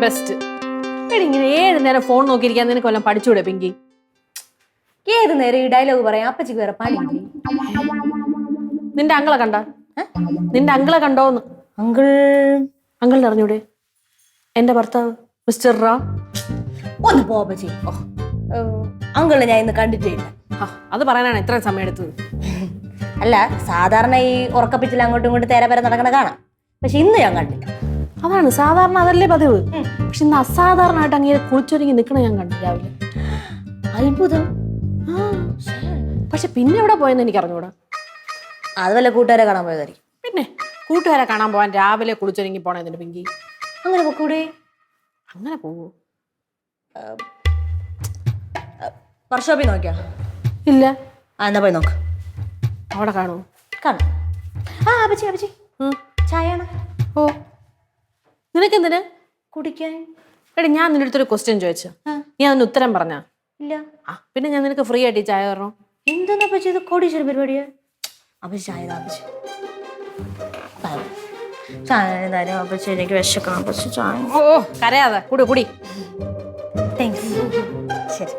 Best. ഇങ്ങനെ 7 നേരം phone നോക്കിയിരിക്കാൻ നിനക്ക് കൊല്ലം പഠിച്ചുകൂടെ പിങ്കി? ഏത് നേരം ഈ ഡയലോഗ് പറയാം? അപ്പച്ചിക്ക് വേറെ പണിയില്ലേ? നിന്റെ അങ്കിളെ കണ്ട? നിന്റെ അങ്കിളെ കണ്ടോന്ന്? അങ്കിൾ അങ്കിളിനെ അറിഞ്ഞൂടെ? എന്റെ ഭർത്താവ് മിസ്റ്റർ റാം. ഒന്ന് പോ അപ്പച്ചി. അങ്കിളിനെ ഞാൻ ഇന്ന് കണ്ടിട്ടേ ഇല്ല. അത് പറയാനാണ് ഇത്രയും സമയം എടുത്തത്. അല്ല, സാധാരണ ഈ ഉറക്കപ്പിച്ചിൽ അങ്ങോട്ടും ഇങ്ങോട്ടും തേര പേരെ നടക്കണ കാണാം, പക്ഷെ ഇന്ന് ഞാൻ കണ്ടില്ല. അതാണ് സാധാരണ, അതല്ലേ പതിവ്. പക്ഷെ ഇന്ന് അസാധാരണമായിട്ട് അങ്ങനെ കുളിച്ചൊരുങ്ങി നിൽക്കണ ഞാൻ കണ്ടു രാവിലെ. അത്ഭുതം. പക്ഷെ പിന്നെ എവിടെ പോയെന്ന് എനിക്ക് അറിഞ്ഞൂടാ. അത് വല്ല കൂട്ടുകാരെ കാണാൻ പോയതായിരിക്കും. പിന്നെ കൂട്ടുകാരെ കാണാൻ പോവാൻ രാവിലെ കുളിച്ചൊരുങ്ങി പോണേന്നിട്ട് പിങ്കി. അങ്ങനെ പൊക്കൂടെ? അങ്ങനെ പോവോ? വർക്ക്ഷോപ്പിൽ നോക്കിയാ? ഇല്ല. എന്നാ പോയി നോക്ക്. അവിടെ കാണുമോ? കാണും. അപ്പച്ചി അപ്പച്ചി ചായയാണ്. ഓ, നിനക്കെന്തിന്? കുടിക്കാൻ. എടി, ഞാൻ നിന്റെ അടുത്തൊരു ക്വസ്റ്റ്യൻ ചോദിച്ചു, നീ അതിന് ഉത്തരം പറഞ്ഞാ? ഇല്ല. പിന്നെ ഞാൻ നിനക്ക് ഫ്രീ ആയിട്ട് ഈ ചായ തരണോ? എന്തെന്നാ അപ്പച്ചി ഇത് കോടീശ്വര പരിപാടിയാ? അപ്പച്ചി ചായ അപ്പച്ചി ചായ തരാം അപ്പച്ചി, എനിക്ക് വിശക്കണം അപ്പച്ചി. ചായ. ഓ, കരയാതെ കുടി കുടി. താങ്ക്സ്. ശരി.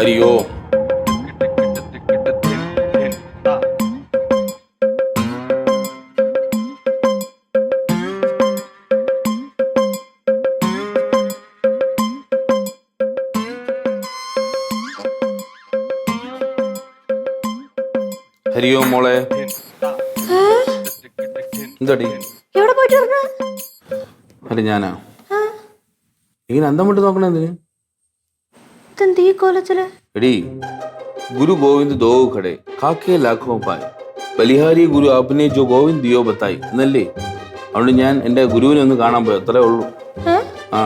हरि ओम. ഹരി ഓം മോളെ. എന്താടി? എവിടെ പോയിട്ട് വരണ? അല്ല ഞാനാ. ഇങ്ങനെ അന്തം വിട്ട് നോക്കണ എന്തിന്? ഈ കോലത്തില് എടി, ഗുരു ഗോവിന്ദ് ദോ ഖടെ കാക്കേ ലാഖോ പായ് ബലിഹാരി ഗുരു ആപ്നെ ജോ ഗോവിന്ദ് ദിയോ ബത്തായി എന്നല്ലേ? അതുകൊണ്ട് ഞാൻ എന്റെ ഗുരുവിനെ ഒന്ന് കാണാൻ പോയി, അത്രേ ഉള്ളൂ. ആ,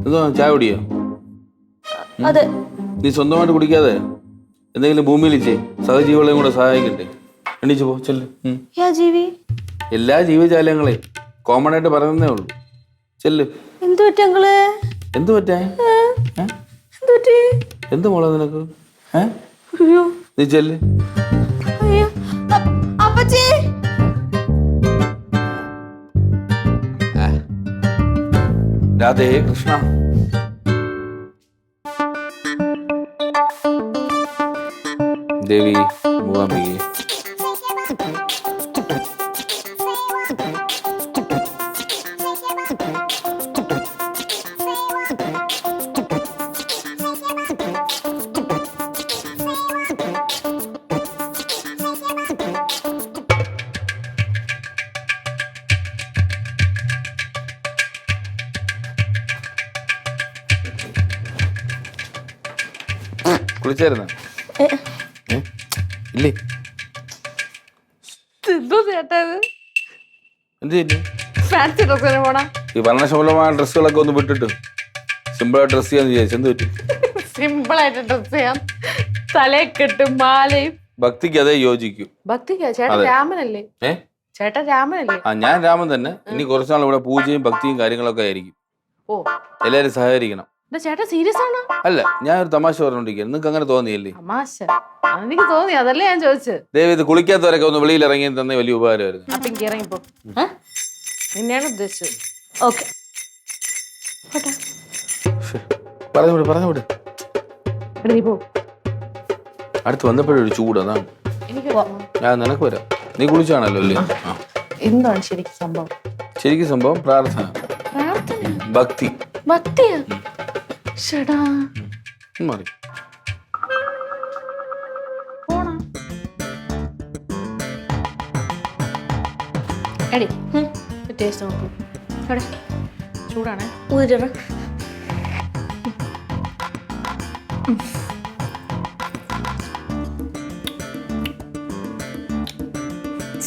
എന്തോ ചായ കുടിയോ? അതെ. നീ സ്വന്തമായിട്ട് കുടിക്കാതെ എന്തെങ്കിലും ഭൂമിയിൽ ചെയ്, സഹജീവികളെയും കൂടെ സഹായിക്കണ്ടേ? എണീച്ചു പോ, ചെല്ല്. ജീവി എല്ലാ ജീവജാലങ്ങളെയും കോമൺ ആയിട്ട് പറയുന്നേ ഉള്ളൂ. ചെല്ല്. എന്ത് പറ്റങ്ങള്? എന്ത് പറ്റാ? എന്ത് മോളെ നിനക്ക്? നീ ചെല്ല്. അപ്പച്ചി രാധേ കൃഷ്ണ. ദേവി മൂകാംബികെ. കുളിച്ചായിരുന്ന? ഇല്ലേ? എന്ത് ചെയ്യില്ല? ഫാൻസി ഡ്രസ്സിന് പോണ ഈ വർണ്ണശബളമായ ഡ്രസ്സുകളൊക്കെ ഒന്ന് വിട്ടിട്ട് സിമ്പിളായിട്ട് ഡ്രസ് ചെയ്യാന്ന് വിചാരിച്ചു. എന്ത് പറ്റും? സിമ്പിളായിട്ട് ഡ്രസ് ചെയ്യാം. തലയെക്കെട്ടും മാലയും. ഭക്തിക്ക് അതേ യോജിക്കൂ. ഭക്തിക്ക് ചേട്ടൻ രാമനല്ലേ? ചേട്ടൻ രാമനല്ലേ? ഞാൻ രാമൻ തന്നെ. ഇനി കുറച്ചുനാൾ ഇവിടെ പൂജയും ഭക്തിയും കാര്യങ്ങളൊക്കെ ആയിരിക്കും. ഓ, എല്ലാരും സഹകരിക്കണം. ചേട്ടൻ സീരിയസ് ആണ്? അല്ല, ഞാൻ ഒരു തമാശ പറഞ്ഞോണ്ടിരിക്കുന്നു. നിങ്ങൾക്ക് അങ്ങനെ തോന്നിയല്ലേ? തമാശ എനിക്ക് തോന്നി, അതല്ലേ ഞാൻ ചോദിച്ചത്. ദയവ് ഇത് കുളിക്കാത്തവരൊക്കെ ഒന്ന് വെളിയിൽ ഇറങ്ങി തന്നെ വലിയ ഉപകാരമായിരുന്നു. അപ്പൊ എനിക്ക് ഇറങ്ങിപ്പോ. നിന്നെയാണ് ഉദ്ദേശിച്ചത്. ഓക്കെ. പറഞ്ഞുവിട് പറഞ്ഞുവിട്. നീ പോ. അടുത്ത് വന്നപ്പോഴൊരു ചൂട്, അതാണ്. എനിക്ക് ഞാൻ നിനക്ക് വരാം. നീ കുളിച്ചാണല്ലോ അല്ലേ? എന്താണ് ശരിക്കും സംഭവം? ശരിക്കും സംഭവം പ്രാർത്ഥന, ഭക്തി. ഭക്തിയാ? ഷടാ മാറി. എടി, ടേസ്റ്റ് നോക്കൂ. ചൂടാണേ. ഊതിട്ട്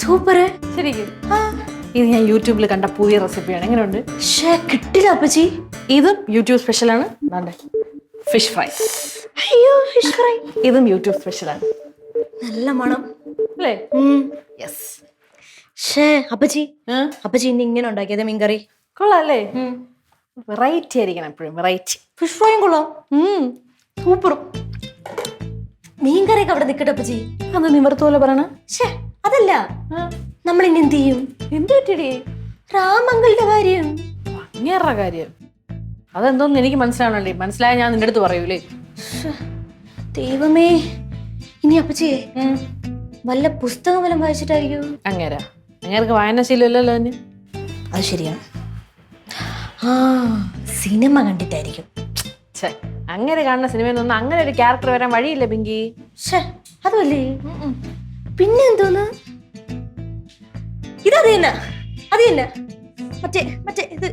സൂപ്പർ. ശരിക്കും ഇത് ഞാൻ യൂട്യൂബിൽ കണ്ട പുതിയ റെസിപ്പിയാണ്. എങ്ങനെയുണ്ട്? കിട്ടില്ല അപ്പച്ചി. ഇതും യൂട്യൂബ് സ്പെഷ്യലാണ്. Fish fry. അയ്യോ, ഫിഷ് ഫ്രൈ. ഇതും യൂട്യൂബ് സ്പെഷ്യലാണ്. നല്ല മണം അല്ലേ? യെസ്. ഷേ അപ്പച്ചി, അപ്പച്ചി ഇന്ന് ഇങ്ങനെ ഉണ്ടാക്കിയത് മീൻകറി കൊള്ളാല്ലേ? വെറൈറ്റി ആയിരിക്കണം എപ്പോഴും, വെറൈറ്റി. ഫിഷ് ഫ്രൈയും കൊള്ളാം, സൂപ്പറും. മീൻകറിയൊക്കെ അവിടെ നിക്കട്ടെ അപ്പച്ചി. അത് നിവർത്ത് പോലെ പറയണ. ഷേ അതല്ല, നമ്മൾ ഇനി എന്ത് ചെയ്യും? എന്ത് പറ്റിയടി? രാമങ്ങളുടെ കാര്യം. അങ്ങേറെ കാര്യം അതെന്തോന്ന് എനിക്ക് മനസ്സിലാവണല്ലേ. മനസ്സിലായ ഞാൻ നിന്റെ അടുത്ത് പറയൂലേ. ദൈവമേ, ഇനി അപ്പച്ചിയെ വല്ല പുസ്തകം വല്ലതും വായിച്ചിട്ടായിരിക്കും. അങ്ങേർക്ക് വായനാശീലം ഇല്ലല്ലോ തന്നെ. അത് ശരിയാണ്. ആ സിനിമ കണ്ടിട്ടായിരിക്കും. അങ്ങനെ കാണുന്ന സിനിമയിൽ നിന്നും അങ്ങനെ ഒരു ക്യാരക്ടർ വരാൻ വഴിയില്ല പിങ്കി. അതുമല്ലേ, പിന്നെ എന്തോന്ന്? ഇത് തന്നെ, അത് തന്നെ, മറ്റേ മറ്റേ ഇത്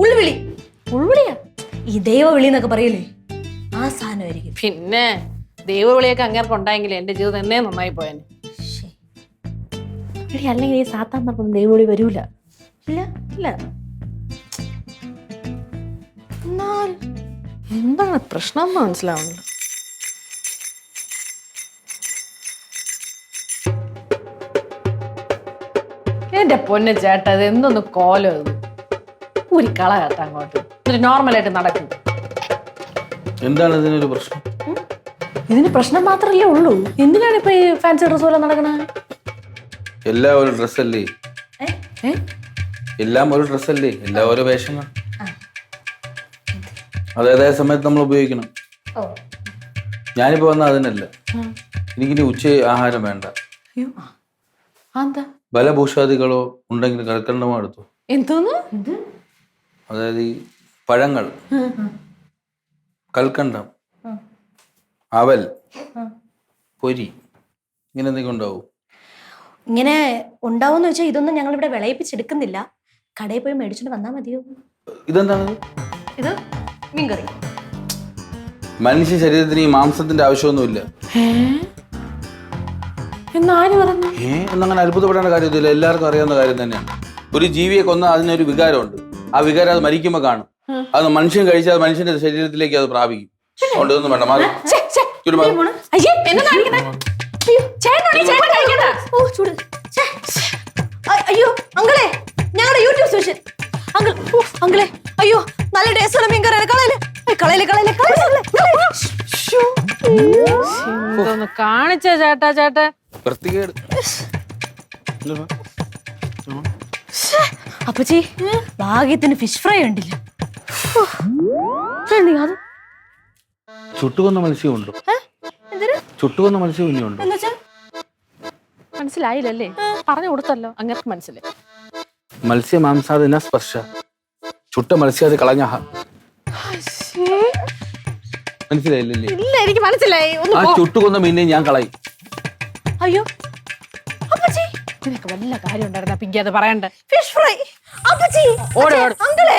ഉൾവിളി. ഉൾവിളിയാ? ഈ ദൈവവിളി എന്നൊക്കെ പറയില്ലേ, ആ സാധനമായിരിക്കും. പിന്നെ ദൈവവിളിയൊക്കെ അങ്ങേർക്ക് ഉണ്ടായെങ്കിൽ എന്റെ ജീവിതം തന്നെ നന്നായി പോയാന്. അല്ലെങ്കിൽ ഈ സാത്താന്മാർക്കൊന്നും ദൈവവിളി വരൂല. ഇല്ല ഇല്ല. എന്നാൽ എന്താണ് പ്രശ്നം എന്ന് മനസ്സിലാവുന്നില്ല. എന്റെ പൊന്നെ ചേട്ടാ, ഇത് എന്തൊന്ന് കോലം ഇത്. ഒരു കള കേട്ട അങ്ങോട്ട് എന്നിട്ട് നോർമലായിട്ട് നടക്കും. എന്താണ് ഇതിനൊരു പ്രശ്നം? ഇതിന് പ്രശ്നം മാത്രല്ലേ ഉള്ളൂ. എന്തിനാണ് ഇപ്പൊ ഈ ഫാൻസി ഡ്രസ് പോലെ നടക്കണ? എല്ലാം ഒരു ഡ്രസ്സല്ലേ? എല്ലാം ഒരു ഡ്രസ്സല്ലേ? എല്ലാം ഓരോ വേഷങ്ങൾ. അതേതായ സമയത്ത് നമ്മൾ ഉപയോഗിക്കണം. ഞാനിപ്പോ വന്ന അതിനല്ല. എനിക്കിനി ഉച്ച ആഹാരം വേണ്ട. ബലഭൂഷാദികളോ ഉണ്ടെങ്കിൽ കൽക്കണ്ടമോ എടുത്തു. എന്തോന്ന്? അതായത് ഈ പഴങ്ങൾ, കൽക്കണ്ടം, അവൽ, പൊരി, ഇങ്ങനെ എന്തെങ്കിലും ഉണ്ടാവും. ഇങ്ങനെ ഉണ്ടാവുമെന്ന് വെച്ചാൽ ഇതൊന്നും ഞങ്ങൾ ഇവിടെ വിളയിപ്പിച്ചെടുക്കുന്നില്ല. കടയിൽ പോയി മേടിച്ചോണ്ട് വന്നാൽ മതിയോ? ഇതെന്താണ്? ഇത് മീൻകറി. മനുഷ്യ ശരീരത്തിന് ഈ മാംസത്തിന്റെ ആവശ്യമൊന്നുമില്ല. എന്നാര് പറഞ്ഞു? എന്നങ്ങനെ അത്ഭുതപ്പെടേണ്ട കാര്യമൊന്നുമില്ല. എല്ലാവർക്കും അറിയാവുന്ന കാര്യം തന്നെയാണ്. ഒരു ജീവിയെ കൊന്നാൽ അതിനൊരു വികാരമുണ്ട്. ആ വികാരം അത് മരിക്കുമ്പോൾ കാണും. അത് മനുഷ്യൻ കഴിച്ചാൽ മനുഷ്യന്റെ ശരീരത്തിലേക്ക് അത് പ്രാപിക്കും. അതുകൊണ്ട് ഇതൊന്നും വേണ്ട. മാറി അയ്യോ അങ്കളെ, ഞങ്ങളുടെ യൂട്യൂബ് സ്പെഷ്യൽ അങ്കിൾ. അങ്കിളെ, അയ്യോ നല്ല ടേസ്റ്റുള്ള മീൻകറിയാണ്. കളയില് കളയില് കളയില് കാണിച്ച ചേട്ടാ ചേട്ടാ. വൃത്തികേട്. അപ്പച്ചി, ഭാഗ്യത്തിന് ഫിഷ് ഫ്രൈ ഉണ്ടില്ല. അത് ചുട്ടുകൊന്ന മത്സ്യമുണ്ടോ? ചുട്ടുകൊന്ന മത്സ്യം ഇനിയുണ്ടോ? മനസ്സിലായില്ലല്ലേ? പറഞ്ഞു കൊടുത്തല്ലോ, അങ്ങേർക്ക് മനസ്സിലായി. മത്സ്യ മാംസാദിന സ്പർശ. ചുട്ട മത്സ്യാദി കളഞ്ഞ. മനസ്സിലായില്ലേ? ഇല്ല, എനിക്ക് മനസ്സിലായി. ആ ചുട്ടുകൊന്ന മീനെ ഞാൻ കളയും. അയ്യോ അപ്പച്ചി, നിനക്ക് വല്ല കാര്യം ഉണ്ടായിരുന്ന പിങ്കി അത് പറയണ്ട. Fish fry. അപ്പച്ചി, ഓട് ഓട്. അങ്കിളെ